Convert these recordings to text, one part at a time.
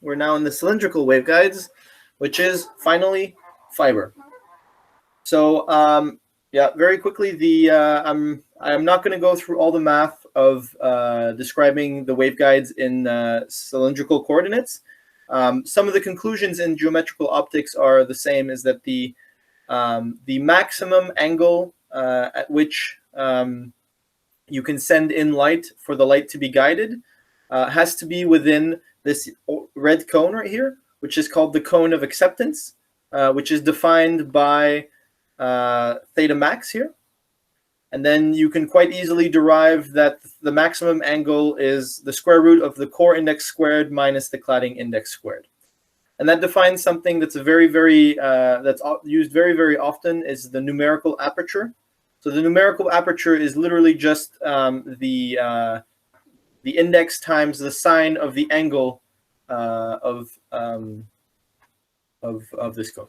We're now in the cylindrical waveguides, which is finally fiber. So yeah, very quickly, I'm not going to go through all the math of describing the waveguides in cylindrical coordinates. Some of the conclusions in geometrical optics are the same, is that the maximum angle at which you can send in light for the light to be guided has to be within this red cone right here, which is called the cone of acceptance, which is defined by theta max here. And then you can quite easily derive that the maximum angle is the square root of the core index squared minus the cladding index squared. And that defines something that's that's used very often, is the numerical aperture. So the numerical aperture is literally just the index times the sine of the angle of this cone.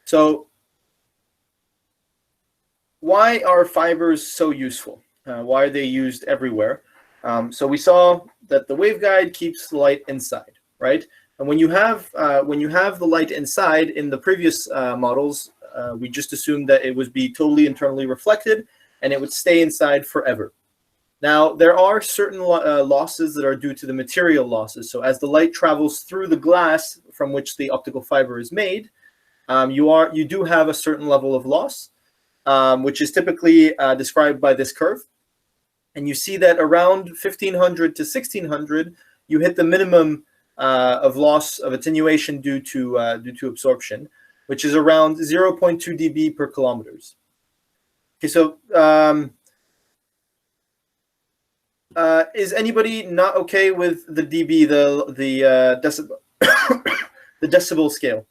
So why are fibers so useful? Why are they used everywhere? So we saw that the waveguide keeps the light inside, right? And when you have the light inside in the previous models, we just assumed that it would be totally internally reflected and it would stay inside forever. Now, there are certain losses that are due to the material losses. So as the light travels through the glass from which the optical fiber is made, you do have a certain level of loss, which is typically described by this curve. And you see that around 1500 to 1600, you hit the minimum of loss of attenuation due to absorption, which is around 0.2 dB per kilometers. Okay, so is anybody not okay with the dB, the decibel, the decibel scale?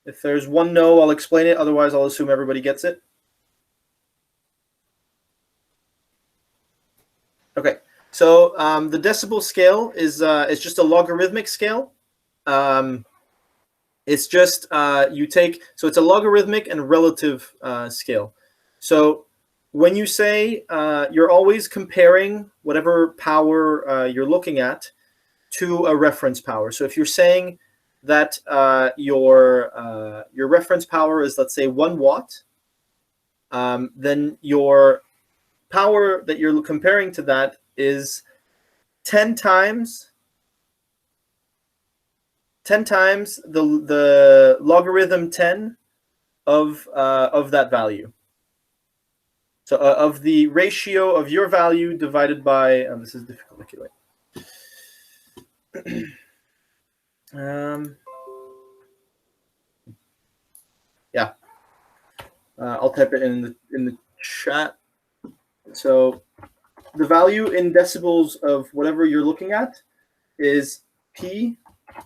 If there's one no, I'll explain it. Otherwise, I'll assume everybody gets it. Okay, so the decibel scale is just a logarithmic scale. It's just you take, so it's a logarithmic and relative scale. So when you say you're always comparing whatever power you're looking at to a reference power. So if you're saying that your reference power is, let's say, 1 watt, then your power that you're comparing to that is 10 times the logarithm 10 of that value. So of the ratio of your value divided by, this is difficult to calculate. Yeah, I'll type it in the chat. So the value in decibels of whatever you're looking at is P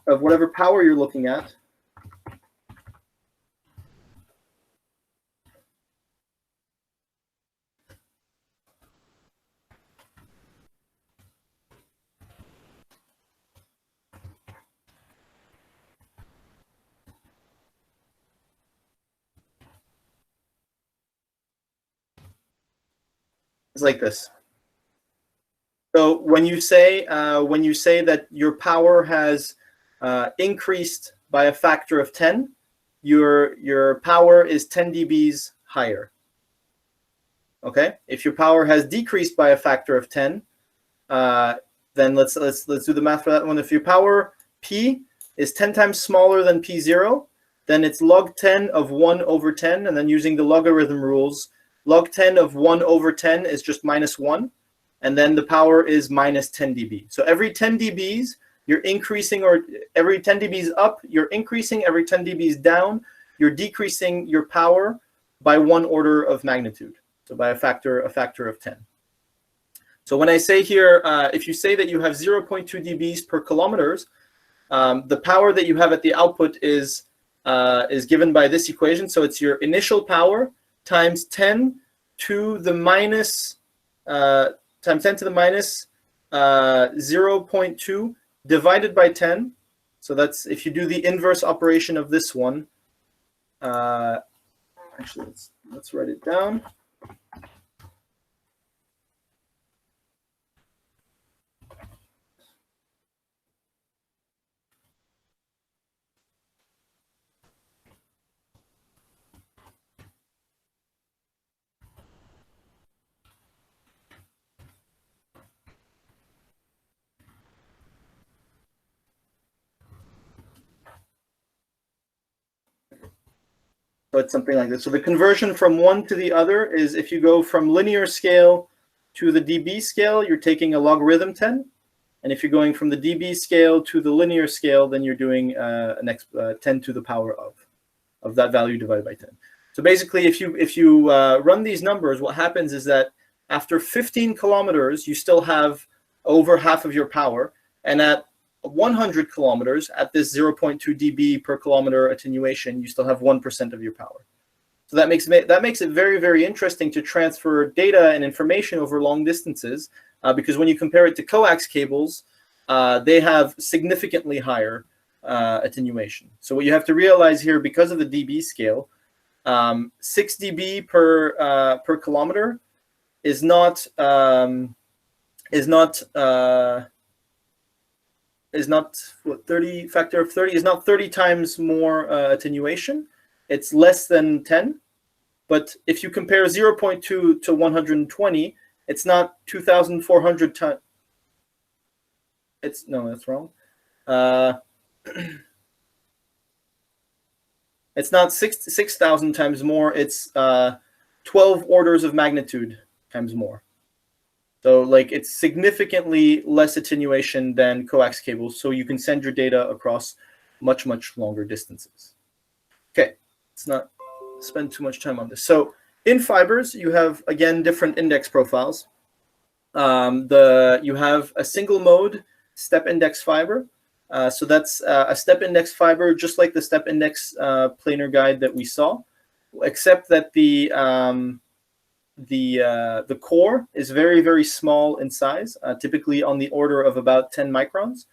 of whatever power you're looking at is like this. So when you say that your power has increased by a factor of 10, your power is 10 dBs higher. Okay. If your power has decreased by a factor of 10, then let's do the math for that one. If your power P is 10 times smaller than P0, then it's log 10 of 1 over 10, and then using the logarithm rules, log 10 of 1 over 10 is just minus 1, and then the power is minus 10 dB. So every 10 dBs, you're increasing, or every 10 dBs up, you're increasing. Every 10 dBs down, you're decreasing your power by 1 order of magnitude. So by a factor of 10. So when I say here, if you say that you have 0.2 dBs per kilometers, the power that you have at the output is given by this equation. So it's your initial power times 10 to the minus 0.2 divided by 10. So that's, if you do the inverse operation of this one, actually let's write it down. So it's something like this. So the conversion from one to the other is if you go from linear scale to the dB scale, you're taking a logarithm 10. And if you're going from the dB scale to the linear scale, then you're doing 10 to the power of that value divided by 10. So basically, if you run these numbers, what happens is that after 15 kilometers, you still have over half of your power. And at 100 kilometers, at this 0.2 dB per kilometer attenuation, you still have 1% of your power. So that makes it very, very interesting to transfer data and information over long distances, because when you compare it to coax cables, they have significantly higher attenuation. So what you have to realize here, because of the dB scale, 6 dB per kilometer is not what, 30 factor of 30 is not 30 times more attenuation. It's less than 10. But if you compare 0.2 to 120, it's not 2,400 times. No, that's wrong. It's not 6,000 times more. It's 12 orders of magnitude times more. So like it's significantly less attenuation than coax cables. So you can send your data across much, much longer distances. Okay, let's not spend too much time on this. So in fibers, you have, again, different index profiles. You have a single mode step index fiber. So that's a step index fiber, just like the step index planar guide that we saw, except that the core is very, very small in size, typically on the order of about 10 microns.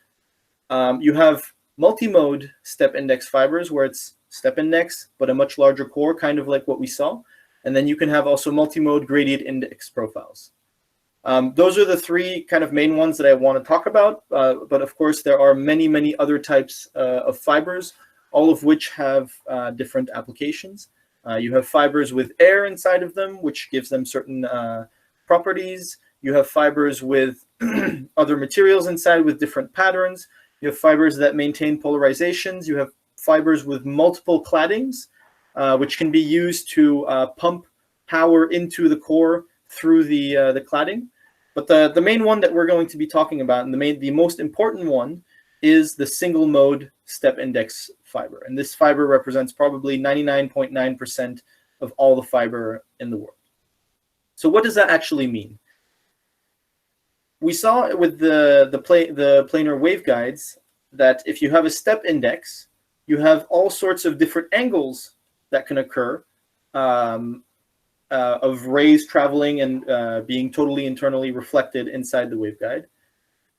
You have multi-mode step index fibers where it's step index, but a much larger core, kind of like what we saw. And then you can have also multi-mode gradient index profiles. Those are the three kind of main ones that I want to talk about. But of course, there are many, many other types of fibers, all of which have different applications. You have fibers with air inside of them, which gives them certain properties. You have fibers with other materials inside with different patterns. You have fibers that maintain polarizations. You have fibers with multiple claddings, which can be used to pump power into the core through the cladding. But the main one that we're going to be talking about, and the most important one, is the single mode step index fiber. And this fiber represents probably 99.9% of all the fiber in the world. So what does that actually mean? We saw with the planar waveguides that if you have a step index, you have all sorts of different angles that can occur of rays traveling and being totally internally reflected inside the waveguide.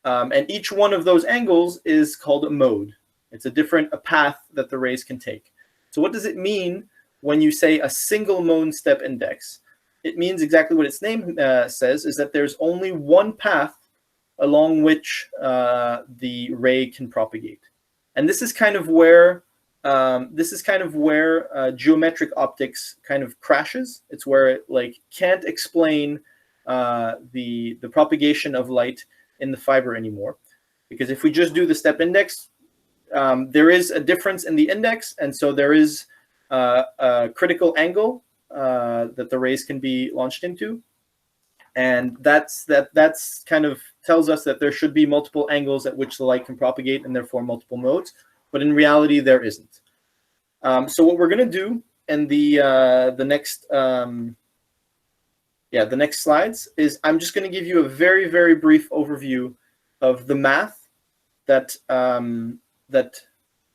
And each one of those angles is called a mode. It's a path that the rays can take. So what does it mean when you say a single mode step index? It means exactly what its name says, is that there's only one path along which the ray can propagate. And this is kind of where geometric optics kind of crashes. It's where it can't explain the propagation of light in the fiber anymore. Because if we just do the step index, there is a difference in the index, and so there is a critical angle that the rays can be launched into. And that's kind of tells us that there should be multiple angles at which the light can propagate, and therefore multiple modes. But in reality, there isn't. So what we're going to do in the next slides is I'm just going to give you a very, very brief overview of the math that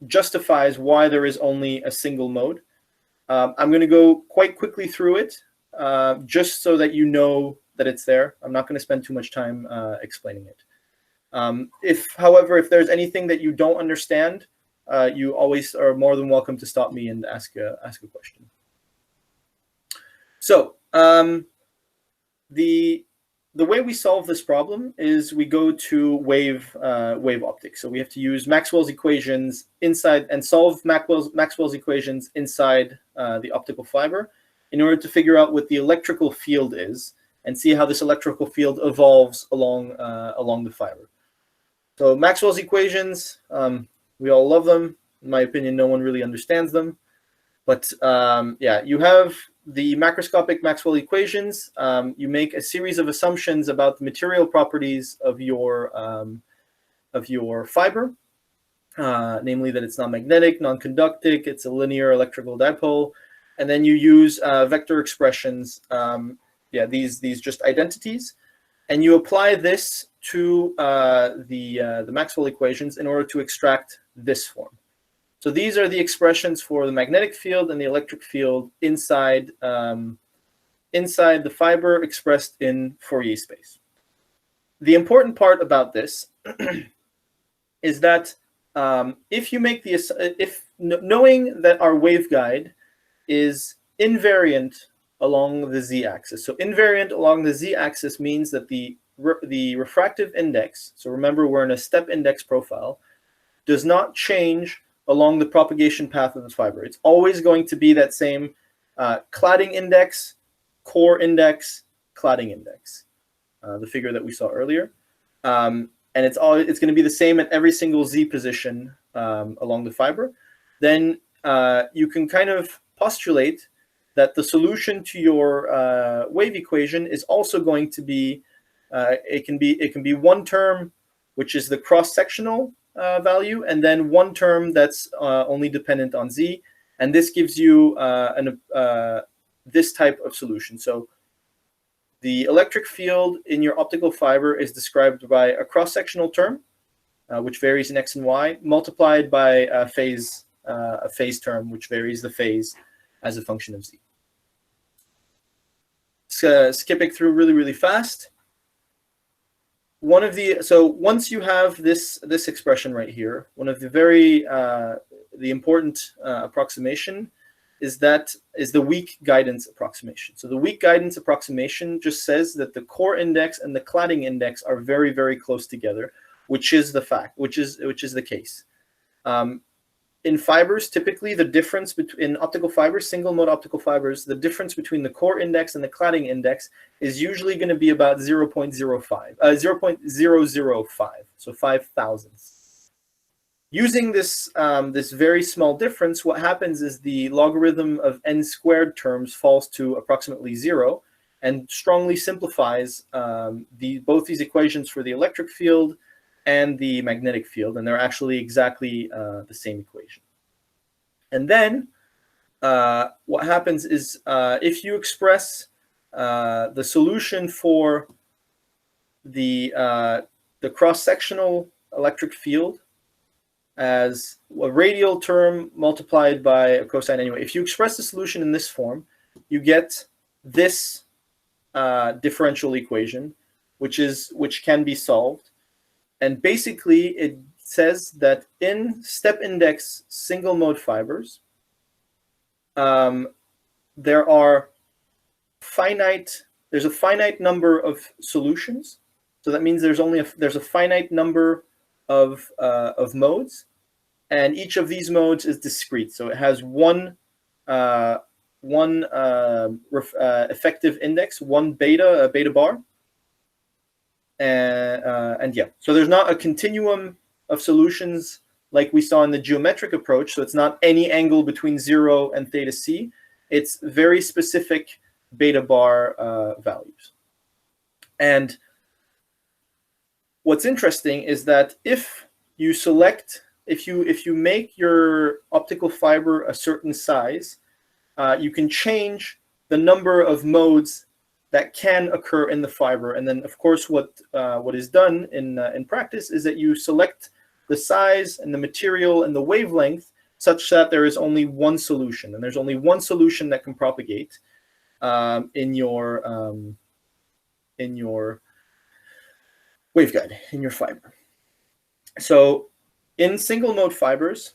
justifies why there is only a single mode. I'm going to go quite quickly through it, just so that you know that it's there. I'm not going to spend too much time explaining it. However, if there's anything that you don't understand, you always are more than welcome to stop me and ask a question. So the way we solve this problem is we go to wave optics. So we have to use Maxwell's equations inside and solve Maxwell's equations inside the optical fiber in order to figure out what the electrical field is and see how this electrical field evolves along the fiber. So Maxwell's equations, we all love them. In my opinion, no one really understands them. But yeah, you have the macroscopic Maxwell equations. You make a series of assumptions about the material properties of your fiber, namely that it's non-magnetic, non-conductic, it's a linear electrical dipole, and then you use vector expressions. Yeah, these just identities, and you apply this to the Maxwell equations in order to extract this form. So these are the expressions for the magnetic field and the electric field inside inside the fiber, expressed in Fourier space. The important part about this is that if you make knowing that our waveguide is invariant along the z-axis. So invariant along the z-axis means that the refractive index, so remember we're in a step index profile, does not change along the propagation path of the fiber. It's always going to be that same cladding index, core index, cladding index, the figure that we saw earlier. And it's going to be the same at every single z position along the fiber. Then you can kind of postulate that the solution to your wave equation is also going to be it can be one term, which is the cross-sectional value, and then one term that's only dependent on z, and this gives you this type of solution. So the electric field in your optical fiber is described by a cross-sectional term, which varies in x and y, multiplied by a phase term, which varies the phase as a function of z. Skipping through really fast. So once you have this expression right here, one of the important approximation is the weak guidance approximation. So the weak guidance approximation just says that the core index and the cladding index are very close together, which is the case. In fibers, typically the difference between optical fibers, single mode optical fibers, the difference between the core index and the cladding index is usually going to be about 0.005, so 5 thousandths. Using this very small difference, what happens is the logarithm of n squared terms falls to approximately 0 and strongly simplifies both these equations for the electric field and the magnetic field, and they're actually exactly the same equation. And then what happens is if you express the solution for the cross-sectional electric field as a radial term multiplied by a cosine anyway, if you express the solution in this form, you get this differential equation, which can be solved. And basically, it says that in step index single mode fibers, there's a finite number of solutions. So that means there's a finite number of modes, and each of these modes is discrete. So it has one effective index, one beta bar. And yeah, so there's not a continuum of solutions like we saw in the geometric approach. So it's not any angle between 0 and theta c. It's very specific beta bar values. And what's interesting is that if you make your optical fiber a certain size, you can change the number of modes that can occur in the fiber. And then, of course, what is done in practice is that you select the size and the material and the wavelength such that there is only one solution, and there's only one solution that can propagate in your waveguide, in your fiber. So in single mode fibers,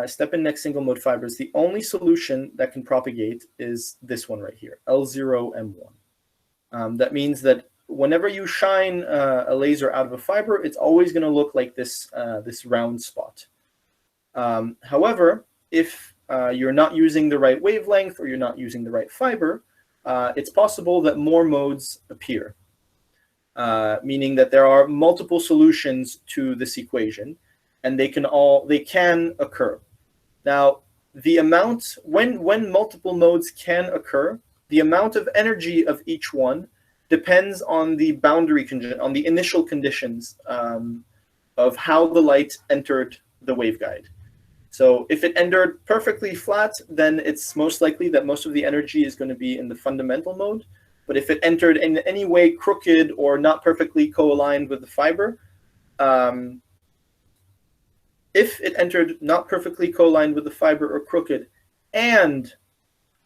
step index single mode fibers, the only solution that can propagate is this one right here, L0M1. That means that whenever you shine a laser out of a fiber, it's always going to look like this round spot. However, if you're not using the right wavelength or you're not using the right fiber, it's possible that more modes appear, meaning that there are multiple solutions to this equation, and they can occur. Now, the amount, when multiple modes can occur, the amount of energy of each one depends on the boundary condition, on the initial conditions of how the light entered the waveguide. So if it entered perfectly flat, then it's most likely that most of the energy is going to be in the fundamental mode. But if it entered in any way crooked or not perfectly co-aligned with the fiber, if it entered not perfectly co-aligned with the fiber or crooked, and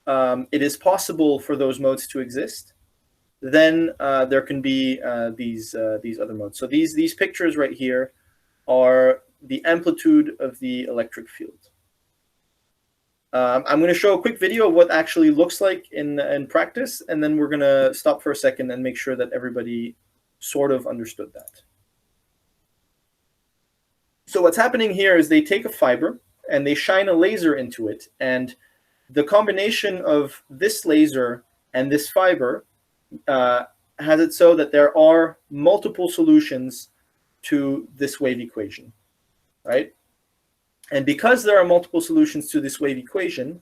it is possible for those modes to exist, then there can be these other modes. So these pictures right here are the amplitude of the electric field. I'm going to show a quick video of what actually looks like in practice, and then we're going to stop for a second and make sure that everybody sort of understood that. So what's happening here is they take a fiber and they shine a laser into it, and the combination of this laser and this fiber has it so that there are multiple solutions to this wave equation, right? And because there are multiple solutions to this wave equation,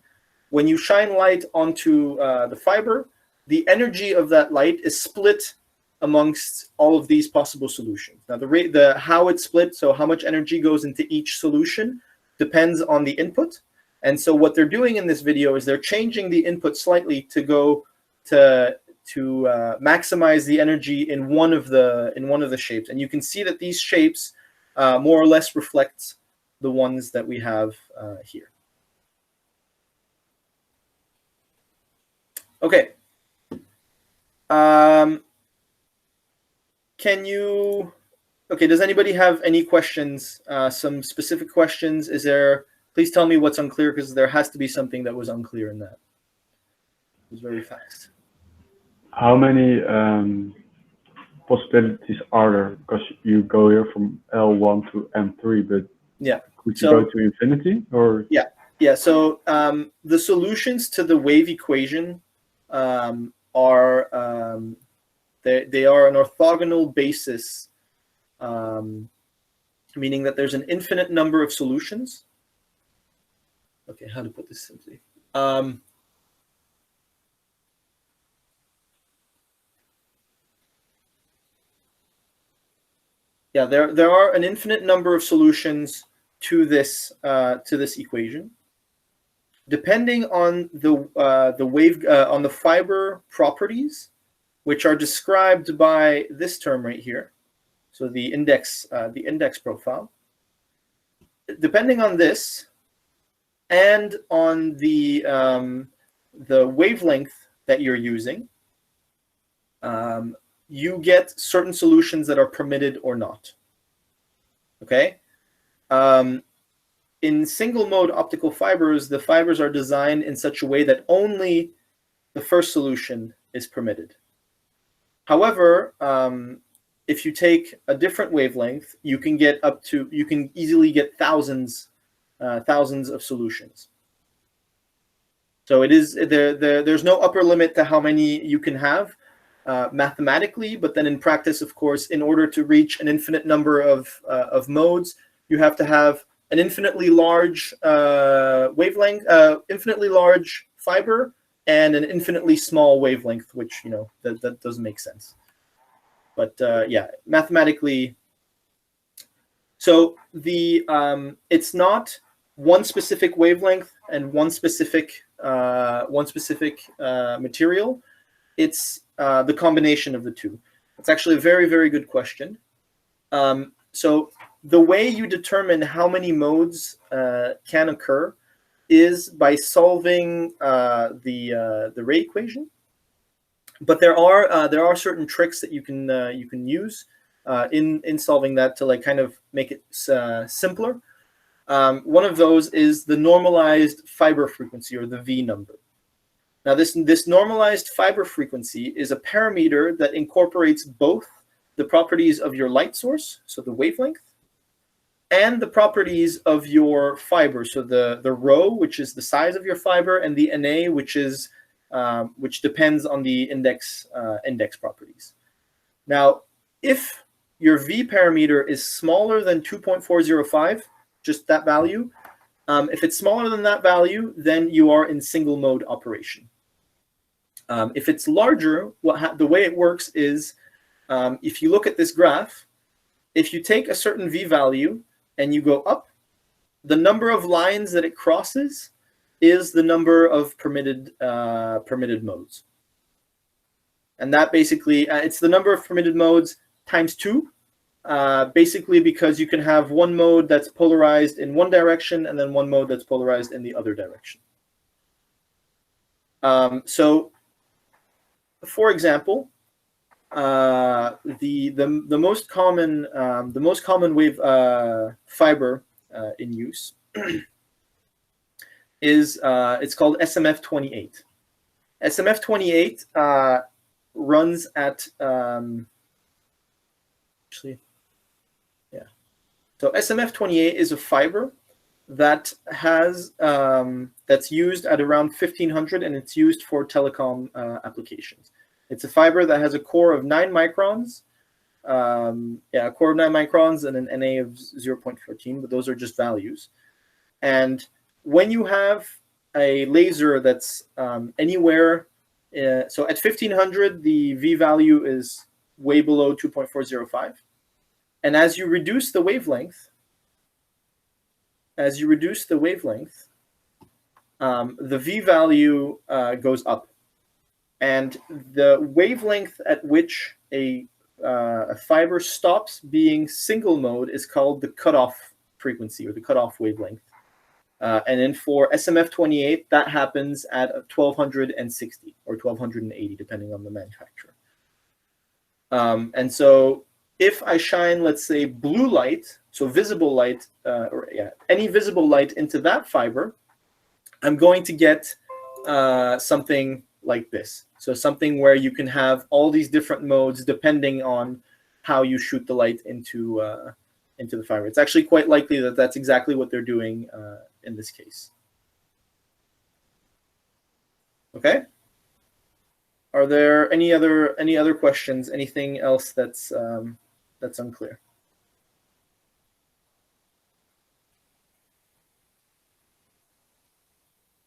when you shine light onto the fiber, the energy of that light is split amongst all of these possible solutions. Now, how it's split, so how much energy goes into each solution, depends on the input. And so what they're doing in this video is they're changing the input slightly to go to maximize the energy in one of the shapes. And you can see that these shapes more or less reflect the ones that we have here. Okay. Does anybody have any questions? Some specific questions? Please tell me what's unclear, because there has to be something that was unclear in that. It was very fast. How many possibilities are there? Because you go here from L1 to M3, but yeah, could you go to infinity? Or yeah. So the solutions to the wave equation are they are an orthogonal basis, meaning that there's an infinite number of solutions. Okay, how to put this simply? Yeah, there are an infinite number of solutions to this equation, depending on on the fiber properties, which are described by this term right here. So the index profile. Depending on this, and on the wavelength that you're using, you get certain solutions that are permitted or not. Okay? In single mode optical fibers, the fibers are designed in such a way that only the first solution is permitted. However, if you take a different wavelength, you can easily get thousands of solutions. So there's no upper limit to how many you can have mathematically, but then in practice, of course, in order to reach an infinite number of modes, you have to have an infinitely large wavelength, infinitely large fiber, and an infinitely small wavelength, which that doesn't make sense. But yeah, mathematically. So it's not one specific wavelength and one specific material. It's the combination of the two. It's actually a very, very good question. So the way you determine how many modes can occur is by solving the ray equation. But there are certain tricks that you can use in solving that to kind of make it simpler. One of those is the normalized fiber frequency, or the V number. Now, this normalized fiber frequency is a parameter that incorporates both the properties of your light source, so the wavelength, and the properties of your fiber, so the rho, which is the size of your fiber, and the Na, which depends on the index properties. Now, if your V parameter is smaller than 2.405, just that value, If it's smaller than that value, then you are in single mode operation. If it's larger, the way it works is, if you look at this graph, if you take a certain V value and you go up, the number of lines that it crosses is the number of permitted modes. And that basically, it's the number of permitted modes times 2, basically because you can have one mode that's polarized in one direction and then one mode that's polarized in the other direction. So, for example, the most common wave fiber in use is it's called SMF28. SMF28 runs at So SMF28 is a fiber that has that's used at around 1500, and it's used for telecom applications. It's a fiber that has a core of 9 microns. A core of 9 microns and an NA of 0.14, but those are just values. And when you have a laser that's anywhere, so at 1500, the V value is way below 2.405. And as you reduce the wavelength, the V value goes up. And the wavelength at which a fiber stops being single mode is called the cutoff frequency, or the cutoff wavelength. And then for SMF28, that happens at 1260 or 1280, depending on the manufacturer. And so if I shine, let's say, blue light, so visible light, any visible light into that fiber, I'm going to get something like this. So something where you can have all these different modes depending on how you shoot the light into the fiber. It's actually quite likely that that's exactly what they're doing in this case. Okay. Are there any other questions? Anything else that's unclear?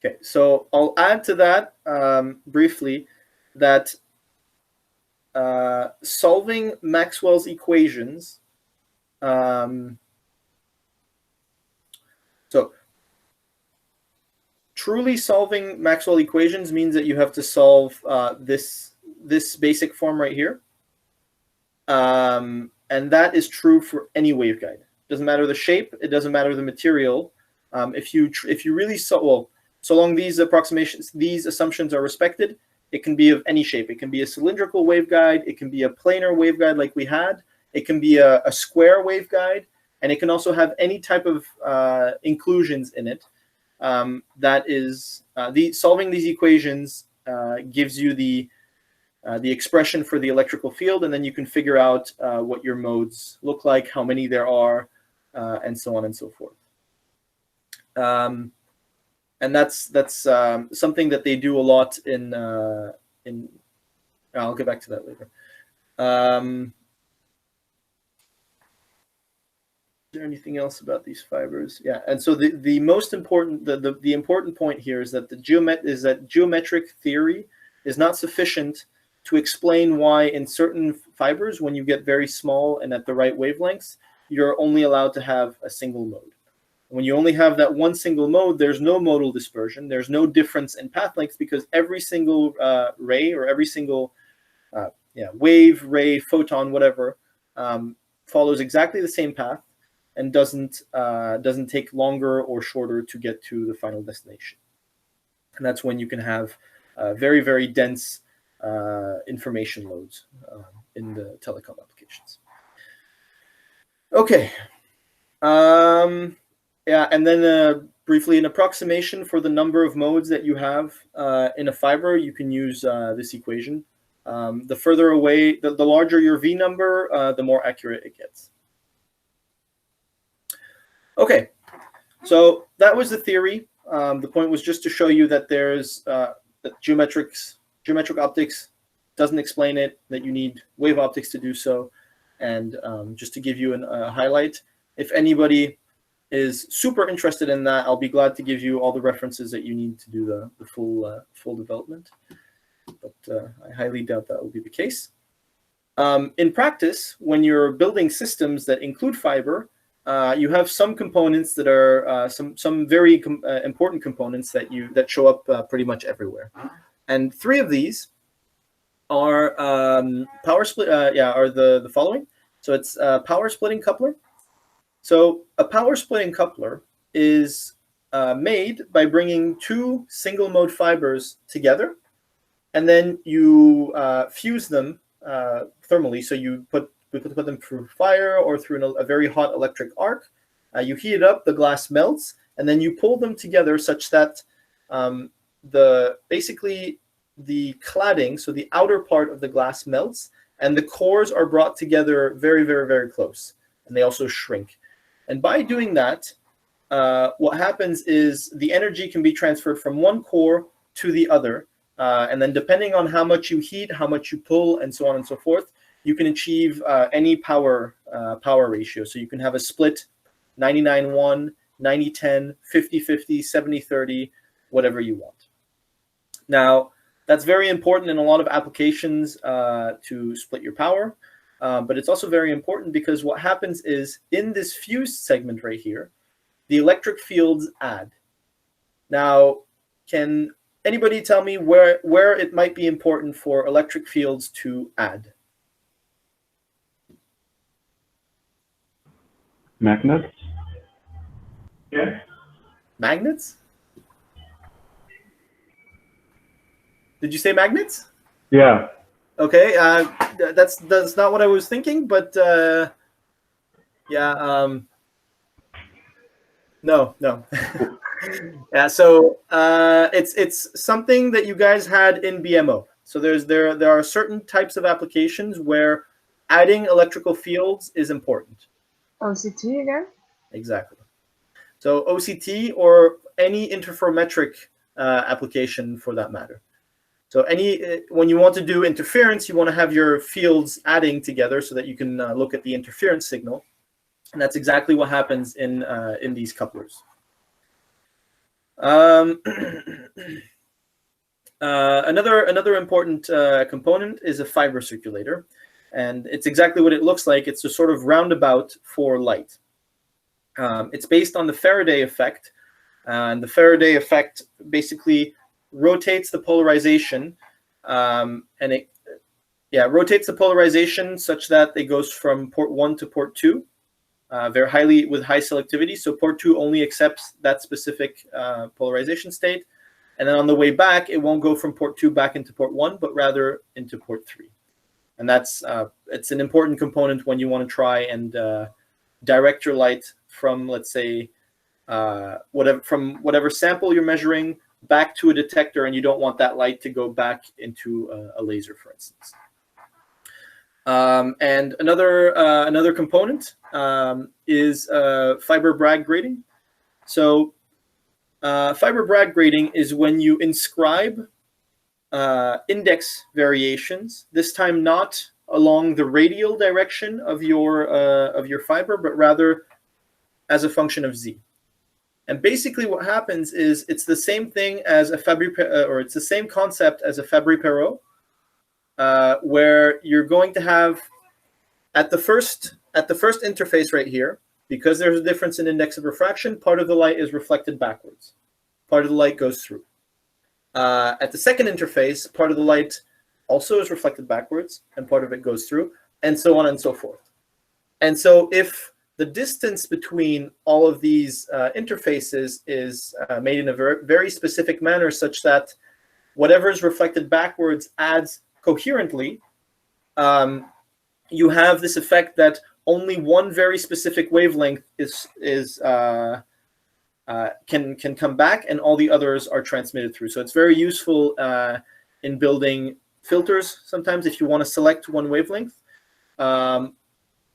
Okay, so I'll add to that briefly that solving Maxwell's equations. So truly solving Maxwell equations means that you have to solve this basic form right here. And that is true for any waveguide. It doesn't matter the shape, it doesn't matter the material. If you really so long these assumptions are respected, it can be of any shape. It can be a cylindrical waveguide, it can be a planar waveguide like we had, it can be a square waveguide, and it can also have any type of inclusions in it. That is, solving these equations gives you the expression for the electrical field, and then you can figure out what your modes look like, how many there are, and so on and so forth. And that's something that they do a lot in I'll get back to that later. Is there anything else about these fibers? Yeah, and so the most important, the important point here is that geometric theory is not sufficient to explain why in certain fibers, when you get very small and at the right wavelengths, you're only allowed to have a single mode. When you only have that one single mode, there's no modal dispersion. There's no difference in path lengths because every single ray or every single wave, ray, photon, whatever, follows exactly the same path and doesn't take longer or shorter to get to the final destination. And that's when you can have very, very dense information loads in the telecom applications. Okay. Yeah, and then briefly, an approximation for the number of modes that you have in a fiber, you can use this equation. The further away, the larger your V number, the more accurate it gets. Okay, so that was the theory. The point was just to show you that there's that geometric optics doesn't explain it, that you need wave optics to do so, and just to give you a highlight. If anybody is super interested in that, I'll be glad to give you all the references that you need to do the full development. But I highly doubt that will be the case. In practice, when you're building systems that include fiber, you have some components that are some very important components that show up pretty much everywhere. And three of these are power split. Are the following. So it's power splitting coupler. So a power splitting coupler is made by bringing two single mode fibers together, and then you fuse them thermally. So we put them through fire or through a very hot electric arc. You heat it up, the glass melts, and then you pull them together such that basically the cladding, so the outer part of the glass melts, and the cores are brought together very, very, very close, and they also shrink. And by doing that, what happens is the energy can be transferred from one core to the other, and then depending on how much you heat, how much you pull, and so on and so forth, you can achieve any power ratio. So you can have a split 99-1, 90-10, 50-50, 70-30, whatever you want. Now, that's very important in a lot of applications to split your power, but it's also very important because what happens is in this fused segment right here, the electric fields add. Now, can anybody tell me where it might be important for electric fields to add? Magnets? Yeah. Magnets? Did you say magnets? Yeah. Okay, that's not what I was thinking, but yeah, no. Yeah, so it's something that you guys had in BMO. So there are certain types of applications where adding electrical fields is important. OCT again? Exactly. So OCT or any interferometric application for that matter. So when you want to do interference, you want to have your fields adding together so that you can look at the interference signal, and that's exactly what happens in these couplers. Another important component is a fiber circulator, and it's exactly what it looks like. It's a sort of roundabout for light. It's based on the Faraday effect, and the Faraday effect basically rotates the polarization, and it rotates the polarization such that it goes from port 1 to port 2 with high selectivity. So port 2 only accepts that specific polarization state, and then on the way back it won't go from port 2 back into port 1 but rather into port 3. And that's it's an important component when you want to try and direct your light from, let's say, whatever sample you're measuring back to a detector, and you don't want that light to go back into a laser, for instance. And another component is fiber Bragg grading. So fiber Bragg grading is when you inscribe index variations, this time not along the radial direction of your fiber, but rather as a function of z. And basically what happens is it's the same thing as a it's the same concept as a Fabry-Perot, where you're going to have at the first interface right here, because there's a difference in index of refraction, part of the light is reflected backwards. Part of the light goes through. At the second interface, part of the light also is reflected backwards, and part of it goes through, and so on and so forth. And so if the distance between all of these interfaces is made in a very specific manner such that whatever is reflected backwards adds coherently, you have this effect that only one very specific wavelength can come back, and all the others are transmitted through. So it's very useful in building filters sometimes if you want to select one wavelength.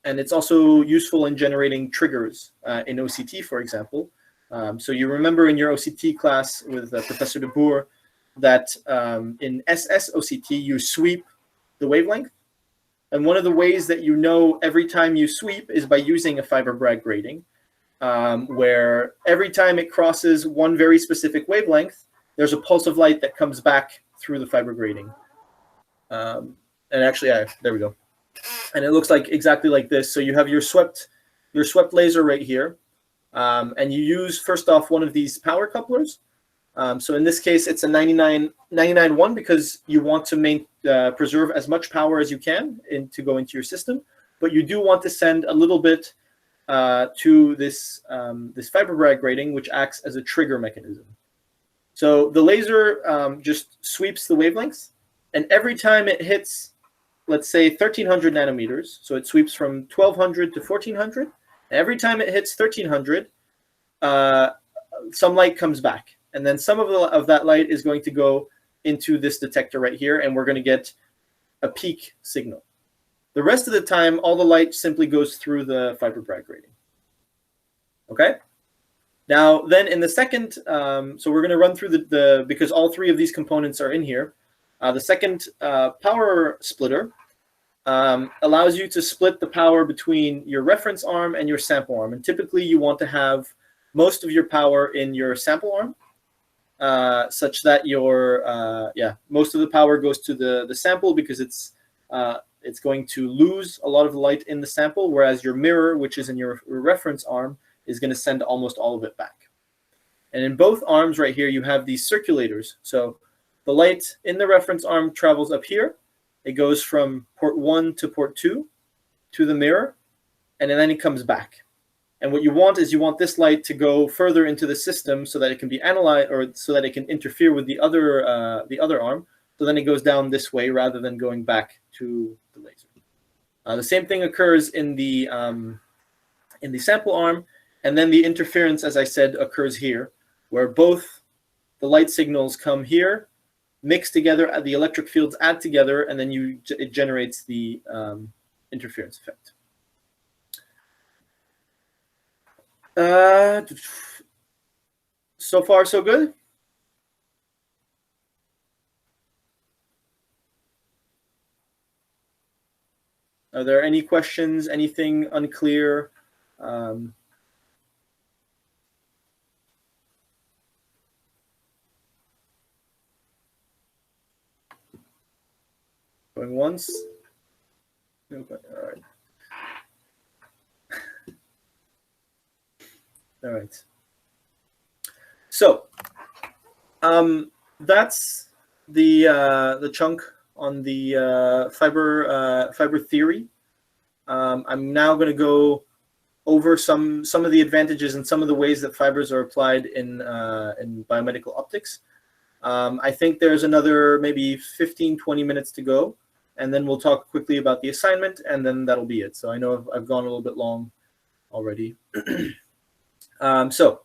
And it's also useful in generating triggers in OCT, for example. So you remember in your OCT class with Professor de Boer that in SS OCT you sweep the wavelength. And one of the ways that you know every time you sweep is by using a fiber Bragg grading. where every time it crosses one very specific wavelength, there's a pulse of light that comes back through the fiber grating. And actually, there we go. And it looks like exactly like this. So you have your swept laser right here, and you use first off one of these power couplers. So in this case, it's a 99.1 because you want to preserve as much power as you can to go into your system, but you do want to send a little bit to this fiber brag grating, which acts as a trigger mechanism. So the laser just sweeps the wavelengths, and every time it hits, let's say 1300 nanometers, so it sweeps from 1200 to 1400. Every time it hits 1300, some light comes back, and then some of that light is going to go into this detector right here, and we're going to get a peak signal. The rest of the time, all the light simply goes through the fiber brag grating. Okay? Now, then in the second, so we're going to run through because all three of these components are in here. The second power splitter allows you to split the power between your reference arm and your sample arm. And typically, you want to have most of your power in your sample arm, such that most of the power goes to the sample because it's going to lose a lot of the light in the sample, whereas your mirror, which is in your reference arm, is going to send almost all of it back. And in both arms right here, you have these circulators. So the light in the reference arm travels up here. It goes from port 1 to port 2 to the mirror, and then it comes back. And what you want is this light to go further into the system so that it can be analyzed, or so that it can interfere with the other arm. So then it goes down this way rather than going back to the laser. The same thing occurs in the sample arm, and then the interference, as I said, occurs here, where both the light signals come here, mix together, the electric fields add together, and then it generates the interference effect. So far, so good? Are there any questions, anything unclear? Going once? Okay, all right. All right. So that's the chunk on the fiber theory. I'm now going to go over some of the advantages and some of the ways that fibers are applied in biomedical optics. I think there's another maybe 15-20 minutes to go, and then we'll talk quickly about the assignment, and then that'll be it. So I know I've gone a little bit long already. So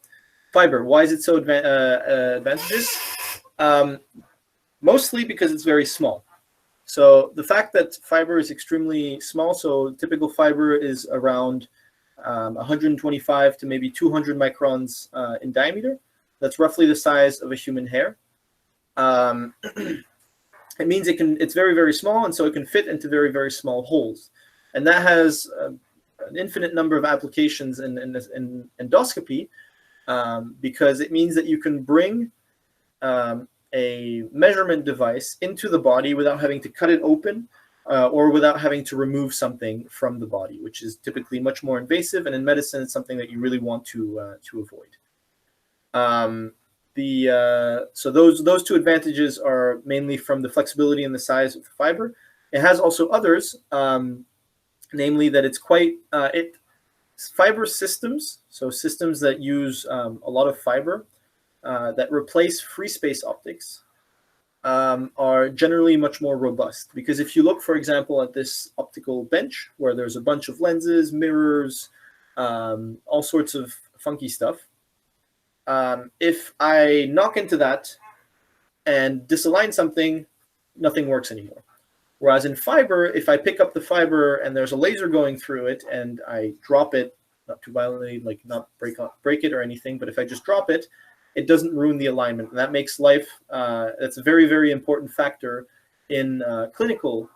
fiber, why is it so advantageous? Mostly because it's very small. So the fact that fiber is extremely small, so typical fiber is around 125 to maybe 200 microns in diameter. That's roughly the size of a human hair. It means it's very, very small, and so it can fit into very, very small holes. And that has an infinite number of applications in endoscopy, because it means that you can bring a measurement device into the body without having to cut it open or without having to remove something from the body, which is typically much more invasive, and in medicine it's something that you really want to avoid. So those two advantages are mainly from the flexibility and the size of the fiber. It has also others, namely that it's quite fiber systems, so systems that use a lot of fiber that replace free space optics, are generally much more robust. Because if you look, for example, at this optical bench where there's a bunch of lenses, mirrors, all sorts of funky stuff, if I knock into that and disalign something, nothing works anymore. Whereas in fiber, if I pick up the fiber and there's a laser going through it and I drop it, not too violently, like not break it or anything, but if I just drop it, it doesn't ruin the alignment. And that makes life, that's a very, very important factor in clinical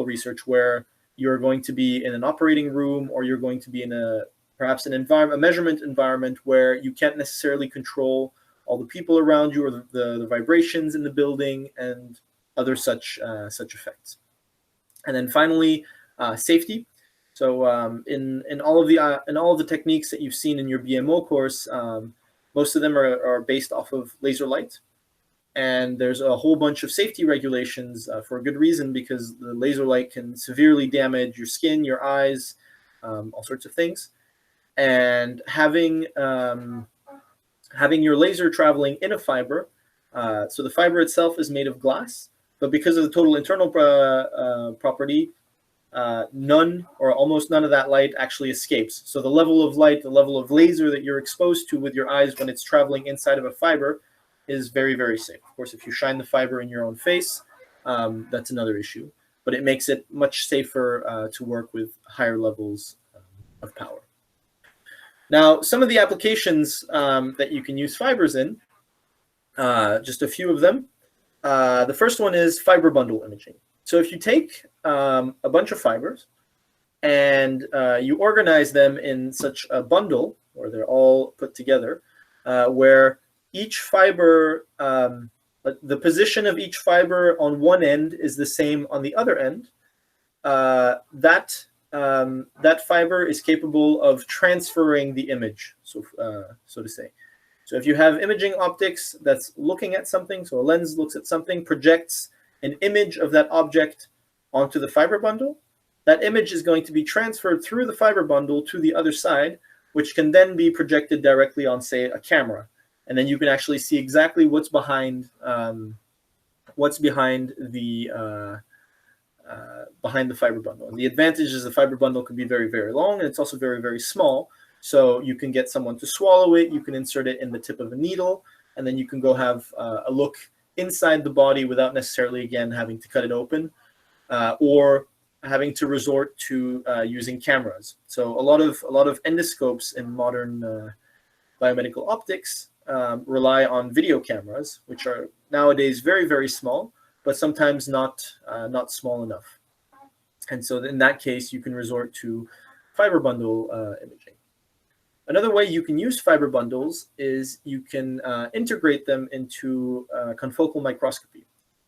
research, where you're going to be in an operating room or you're going to be in a perhaps a measurement environment where you can't necessarily control all the people around you or the vibrations in the building and other such effects. And then finally, safety. So in all of the techniques that you've seen in your BMO course, most of them are based off of laser light. And there's a whole bunch of safety regulations for a good reason, because the laser light can severely damage your skin, your eyes, all sorts of things. And having your laser traveling in a fiber, so the fiber itself is made of glass, but because of the total internal property, none or almost none of that light actually escapes. So the level of light, the level of laser that you're exposed to with your eyes when it's traveling inside of a fiber is very, very safe. Of course, if you shine the fiber in your own face, that's another issue, but it makes it much safer to work with higher levels of power. Now, some of the applications that you can use fibers in, just a few of them. The first one is fiber bundle imaging. So if you take a bunch of fibers and you organize them in such a bundle, where they're all put together, where each fiber, the position of each fiber on one end is the same on the other end, that fiber is capable of transferring the image, so to say. So if you have imaging optics that's looking at something, so a lens looks at something, projects an image of that object onto the fiber bundle, that image is going to be transferred through the fiber bundle to the other side, which can then be projected directly on, say, a camera. And then you can actually see exactly what's behind the fiber bundle. And the advantage is the fiber bundle can be very, very long, and it's also very, very small. So you can get someone to swallow it, you can insert it in the tip of a needle, and then you can go have a look inside the body without necessarily, again, having to cut it open or having to resort to using cameras. So a lot of endoscopes in modern biomedical optics rely on video cameras, which are nowadays very, very small, but sometimes not small enough. And so in that case, you can resort to fiber bundle imaging. Another way you can use fiber bundles is you can integrate them into confocal microscopy.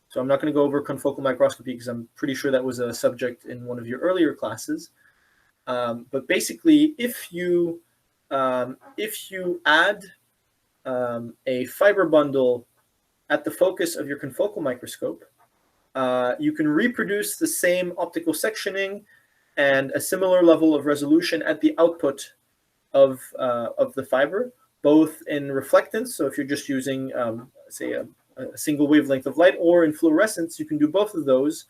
So I'm not going to go over confocal microscopy because I'm pretty sure that was a subject in one of your earlier classes. But basically, if you add a fiber bundle at the focus of your confocal microscope, you can reproduce the same optical sectioning and a similar level of resolution at the output of the fiber, both in reflectance. So if you're just using, say, a single wavelength of light, or in fluorescence, you can do both of those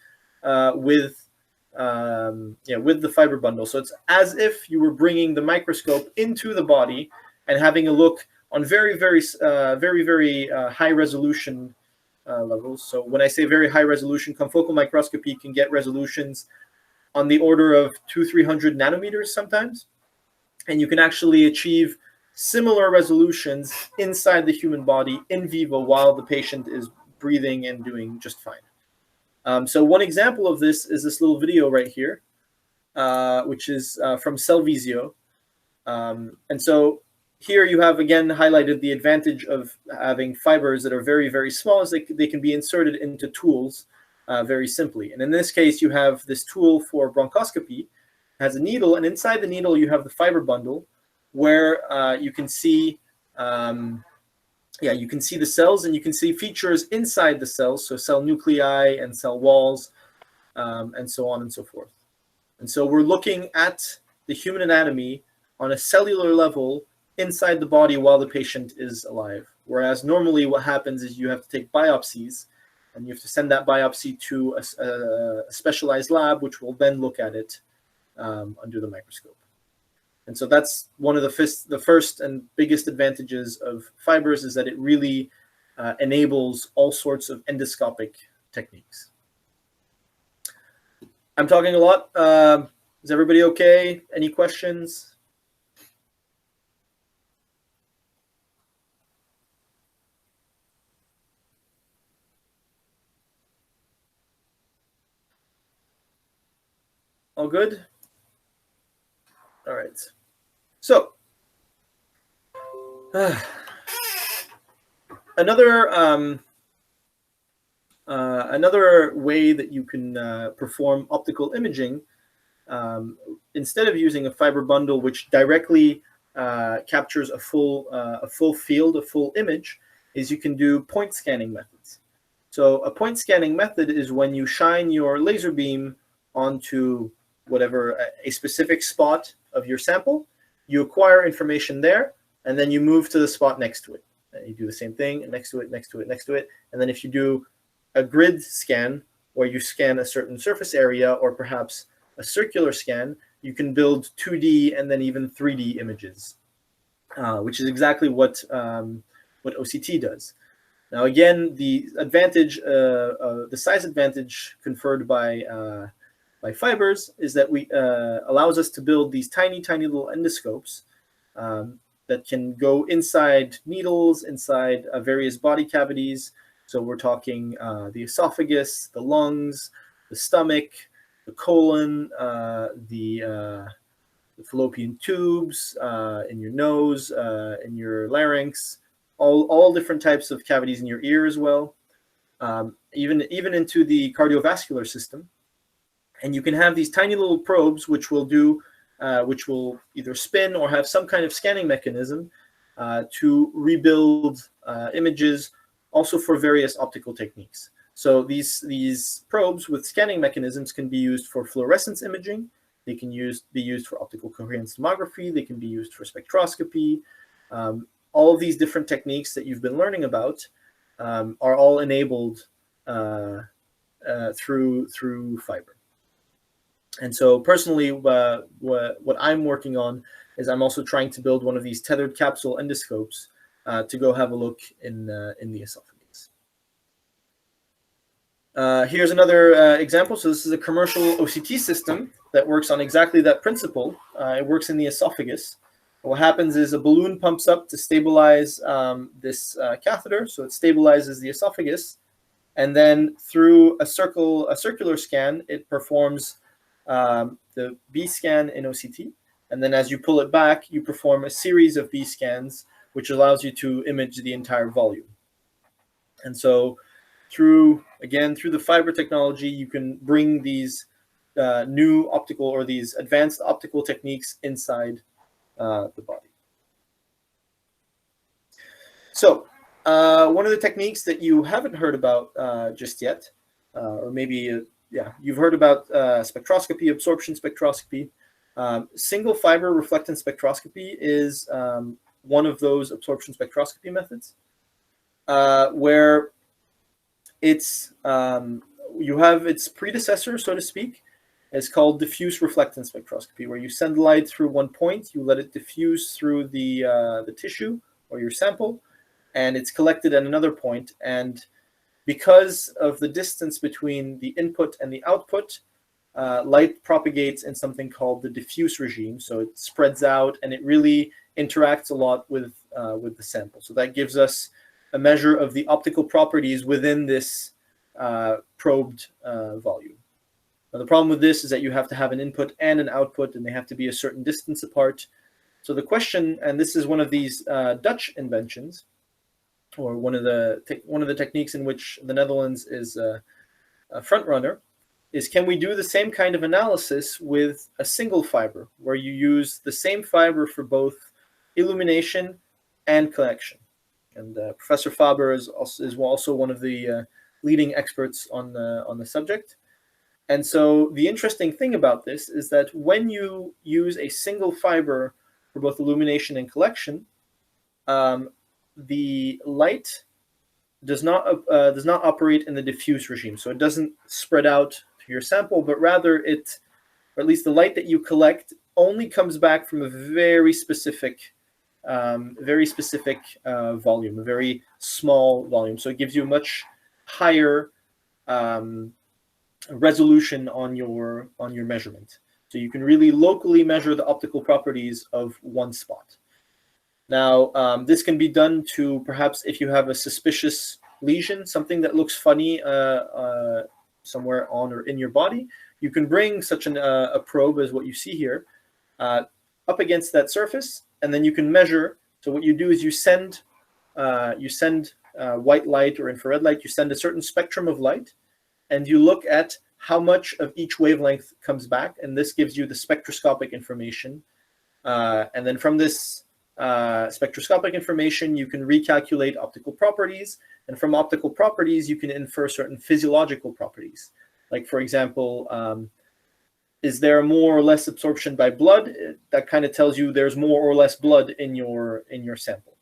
with the fiber bundle. So it's as if you were bringing the microscope into the body and having a look on very, very high resolution levels. So when I say very high resolution, confocal microscopy can get resolutions on the order of 200-300 nanometers sometimes. And you can actually achieve similar resolutions inside the human body in vivo while the patient is breathing and doing just fine. So one example of this is this little video right here, which is from Cellvisio. And so here you have, again, highlighted the advantage of having fibers that are very, very small, as they can be inserted into tools very simply. And in this case, you have this tool for bronchoscopy, has a needle, and inside the needle you have the fiber bundle, where you can see you can see the cells, and you can see features inside the cells, so cell nuclei and cell walls, and so on and so forth. And so we're looking at the human anatomy on a cellular level inside the body while the patient is alive. Whereas normally what happens is you have to take biopsies, and you have to send that biopsy to a specialized lab, which will then look at it under the microscope. And so that's one of the first and biggest advantages of fibers, is that it really enables all sorts of endoscopic techniques. I'm talking a lot. Is everybody okay? Any questions? All good? All right. So another way that you can perform optical imaging, instead of using a fiber bundle which directly captures a full field, a full image, is you can do point scanning methods. So a point scanning method is when you shine your laser beam onto whatever a specific spot of your sample, you acquire information there, and then you move to the spot next to it. And you do the same thing, and next to it, next to it, next to it, and then if you do a grid scan where you scan a certain surface area, or perhaps a circular scan, you can build 2D and then even 3D images, which is exactly what OCT does. Now, again, the advantage, the size advantage conferred by fibers is that we allows us to build these tiny little endoscopes that can go inside needles, inside various body cavities. So we're talking the esophagus, the lungs, the stomach, the colon, the fallopian tubes, in your nose, in your larynx, all different types of cavities in your ear as well, even into the cardiovascular system. And you can have these tiny little probes which will either spin or have some kind of scanning mechanism to rebuild images, also for various optical techniques. So these probes with scanning mechanisms can be used for fluorescence imaging. They can be used for optical coherence tomography. They can be used for spectroscopy. All of these different techniques that you've been learning about are all enabled through fiber. And so personally, what I'm working on is I'm also trying to build one of these tethered capsule endoscopes to go have a look in the esophagus. Here's another example. So this is a commercial OCT system that works on exactly that principle. It works in the esophagus. What happens is a balloon pumps up to stabilize this catheter, so it stabilizes the esophagus, and then through a circular scan, it performs the B scan in OCT, and then as you pull it back, you perform a series of B scans, which allows you to image the entire volume. And so through the fiber technology, you can bring these new optical or these advanced optical techniques inside the body. So one of the techniques that you haven't heard about just yet, or maybe you've heard about spectroscopy, absorption spectroscopy. Single fiber reflectance spectroscopy is one of those absorption spectroscopy methods, where it's you have its predecessor, so to speak. It's called diffuse reflectance spectroscopy, where you send light through one point, you let it diffuse through the tissue or your sample, and it's collected at another point. And because of the distance between the input and the output, light propagates in something called the diffuse regime. So it spreads out and it really interacts a lot with the sample. So that gives us a measure of the optical properties within this probed volume. Now, the problem with this is that you have to have an input and an output, and they have to be a certain distance apart. So the question, and this is one of these Dutch inventions, or one of the techniques in which the Netherlands is a front runner, is can we do the same kind of analysis with a single fiber, where you use the same fiber for both illumination and collection? And Professor Faber is also one of the leading experts on the subject. And so the interesting thing about this is that when you use a single fiber for both illumination and collection, the light does not operate in the diffuse regime. So it doesn't spread out to your sample, but rather or at least the light that you collect only comes back from a very specific volume, a very small volume. So it gives you a much higher resolution on your measurement. So you can really locally measure the optical properties of one spot. Now, this can be done to perhaps if you have a suspicious lesion, something that looks funny somewhere on or in your body, you can bring such a probe as what you see here up against that surface, and then you can measure. So what you do is you send white light or infrared light. You send a certain spectrum of light, and you look at how much of each wavelength comes back, and this gives you the spectroscopic information. And then from this spectroscopic information, you can recalculate optical properties, and from optical properties, you can infer certain physiological properties. Like, for example, is there more or less absorption by blood? That kind of tells you there's more or less blood in your sample.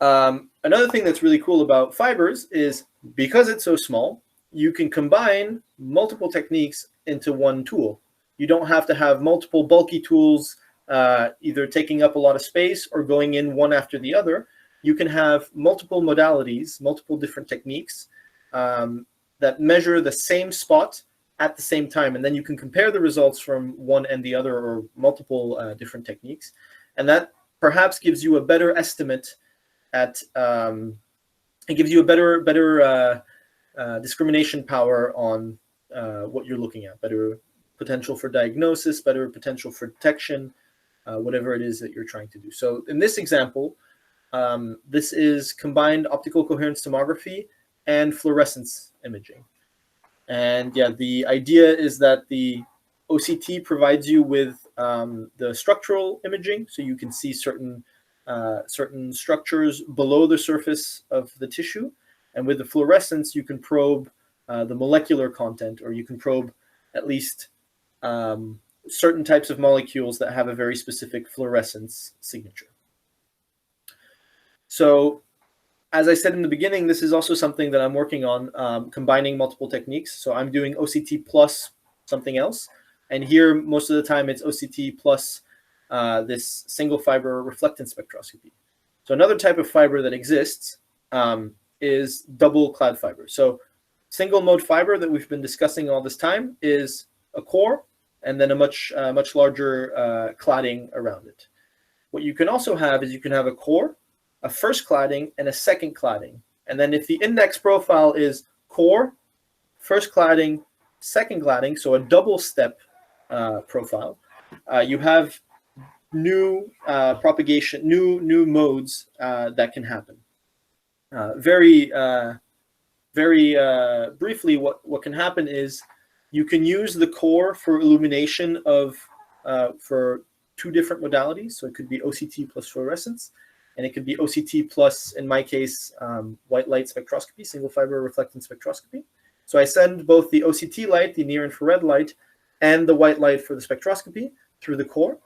Another thing that's really cool about fibers is because it's so small, you can combine multiple techniques into one tool. You don't have to have multiple bulky tools either taking up a lot of space or going in one after the other. You can have multiple modalities, multiple different techniques that measure the same spot at the same time, and then you can compare the results from one and the other or multiple different techniques, and that perhaps gives you a better estimate at it gives you a better discrimination power on what you're looking at, better potential for diagnosis, better potential for detection, whatever it is that you're trying to do. So in this example, this is combined optical coherence tomography and fluorescence imaging. And yeah, the idea is that the OCT provides you with the structural imaging, so you can see certain structures below the surface of the tissue. And with the fluorescence, you can probe the molecular content, or you can probe at least certain types of molecules that have a very specific fluorescence signature. So, as I said in the beginning, this is also something that I'm working on, combining multiple techniques. So I'm doing OCT plus something else. And here, most of the time, it's OCT plus this single fiber reflectance spectroscopy. So another type of fiber that exists is double clad fiber. So single mode fiber that we've been discussing all this time is a core and then a much larger cladding around it. What you can also have is you can have a core, a first cladding, and a second cladding. And then if the index profile is core, first cladding, second cladding, so a double step profile, you have new propagation, new modes that can happen. Very briefly, what can happen is you can use the core for illumination of for two different modalities. So it could be OCT plus fluorescence, and it could be OCT plus, in my case, white light spectroscopy, single fiber reflectance spectroscopy. So I send both the OCT light, the near infrared light, and the white light for the spectroscopy through the core.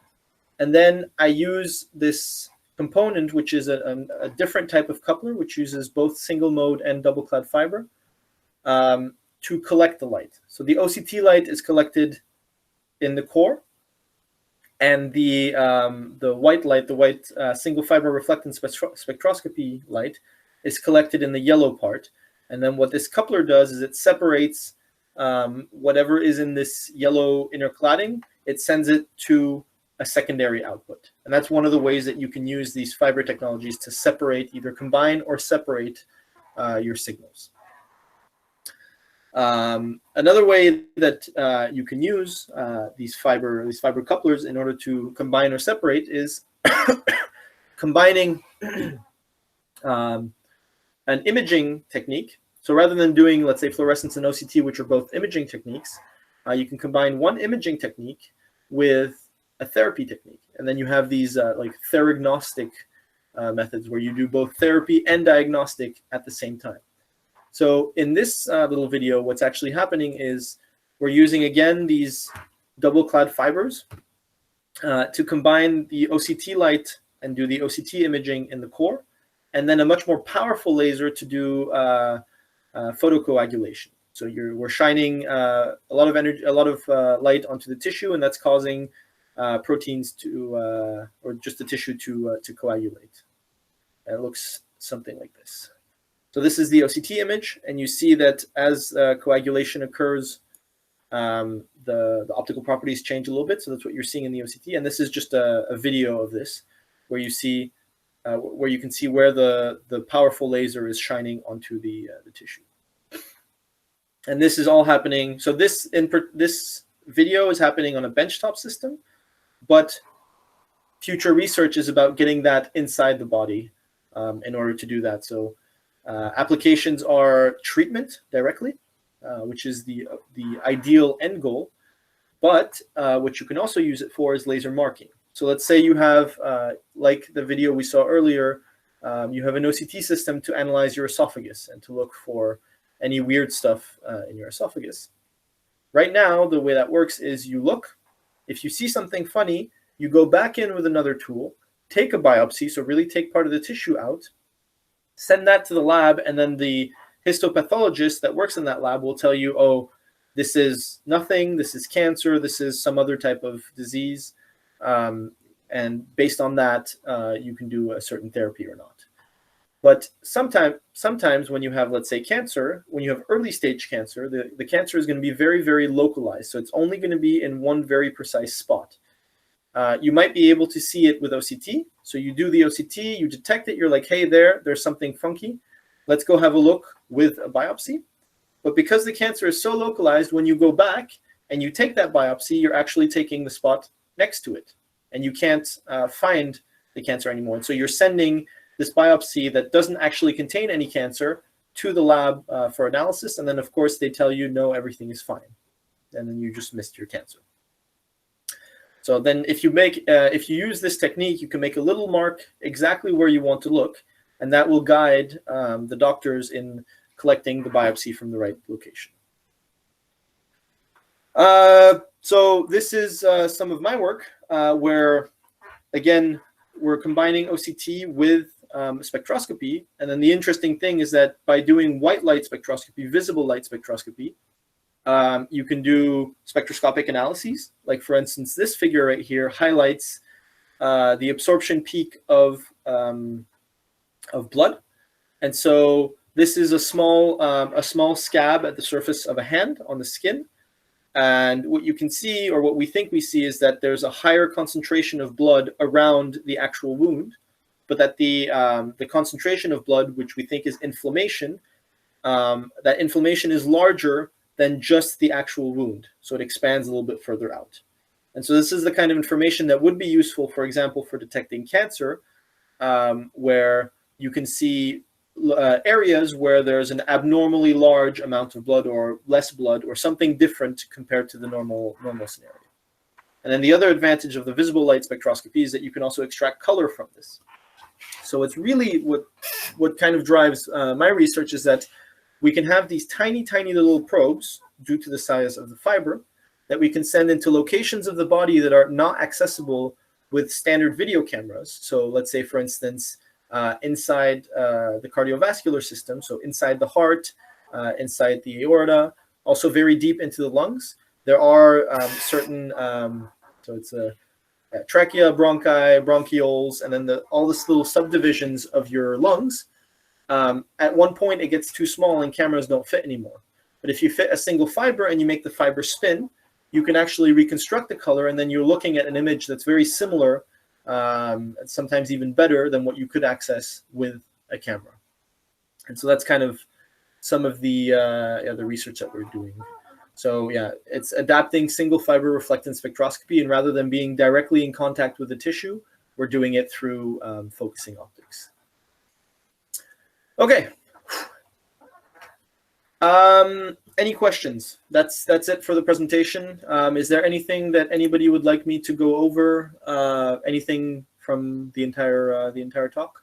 And then I use this component, which is a different type of coupler, which uses both single mode and double clad fiber to collect the light. So the OCT light is collected in the core, and the white light, the white single fiber reflectance spectroscopy light, is collected in the yellow part. And then what this coupler does is it separates whatever is in this yellow inner cladding. It sends it to a secondary output. And that's one of the ways that you can use these fiber technologies to separate, either combine or separate your signals. Another way that you can use these fiber couplers in order to combine or separate is combining an imaging technique. So rather than doing, let's say, fluorescence and OCT, which are both imaging techniques, you can combine one imaging technique with a therapy technique. And then you have these like theragnostic methods where you do both therapy and diagnostic at the same time. So in this little video, what's actually happening is we're using, again, these double clad fibers to combine the OCT light and do the OCT imaging in the core, and then a much more powerful laser to do photocoagulation. So we're shining a lot of energy, a lot of light onto the tissue, and that's causing proteins to, or just the tissue to coagulate. And it looks something like this. So this is the OCT image, and you see that as coagulation occurs, the optical properties change a little bit. So that's what you're seeing in the OCT. And this is just a video of this, where you see, where you can see where the powerful laser is shining onto the tissue. And this is all happening. So this video is happening on a benchtop system. but future research is about getting that inside the body in order to do that. So applications are treatment directly, which is the ideal end goal. But what you can also use it for is laser marking. So let's say you have, like the video we saw earlier, you have an OCT system to analyze your esophagus and to look for any weird stuff in your esophagus. Right now, the way that works is you look. If you see something funny, you go back in with another tool, take a biopsy, so really take part of the tissue out, send that to the lab, and then the histopathologist that works in that lab will tell you, oh, this is nothing, this is cancer, this is some other type of disease. And based on that, you can do a certain therapy or not. But sometimes when you have, let's say, cancer, when you have early stage cancer, the cancer is going to be very, very localized. So it's only going to be in one very precise spot. You might be able to see it with OCT. So you do the OCT, you detect it, you're like, hey, there's something funky. Let's go have a look with a biopsy. But because the cancer is so localized, when you go back and you take that biopsy, you're actually taking the spot next to it. And you can't find the cancer anymore. And so you're sending this biopsy that doesn't actually contain any cancer to the lab for analysis. And then, of course, they tell you, no, everything is fine. And then you just missed your cancer. So then if you use this technique, you can make a little mark exactly where you want to look. And that will guide the doctors in collecting the biopsy from the right location. So this is some of my work where, again, we're combining OCT with spectroscopy. And then the interesting thing is that by doing white light spectroscopy, visible light spectroscopy, you can do spectroscopic analyses. Like, for instance, this figure right here highlights the absorption peak of blood. And so this is a small scab at the surface of a hand on the skin. And what you can see, or what we think we see, is that there's a higher concentration of blood around the actual wound, but that the concentration of blood, which we think is inflammation, that inflammation is larger than just the actual wound. So it expands a little bit further out. And so this is the kind of information that would be useful, for example, for detecting cancer, where you can see areas where there's an abnormally large amount of blood or less blood or something different compared to the normal scenario. And then the other advantage of the visible light spectroscopy is that you can also extract color from this. So it's really what kind of drives my research is that we can have these tiny, tiny little probes due to the size of the fiber that we can send into locations of the body that are not accessible with standard video cameras. So let's say, for instance, inside the cardiovascular system, so inside the heart, inside the aorta, also very deep into the lungs. There are certain, so it's a trachea, bronchi, bronchioles, and then all these little subdivisions of your lungs. At one point, it gets too small and cameras don't fit anymore. But if you fit a single fiber and you make the fiber spin, you can actually reconstruct the color, and then you're looking at an image that's very similar, sometimes even better than what you could access with a camera. And so that's kind of some of the research that we're doing. So yeah, it's adapting single fiber reflectance spectroscopy, and rather than being directly in contact with the tissue, we're doing it through focusing optics. Okay. Any questions? That's it for the presentation. Is there anything that anybody would like me to go over? Anything from the entire talk?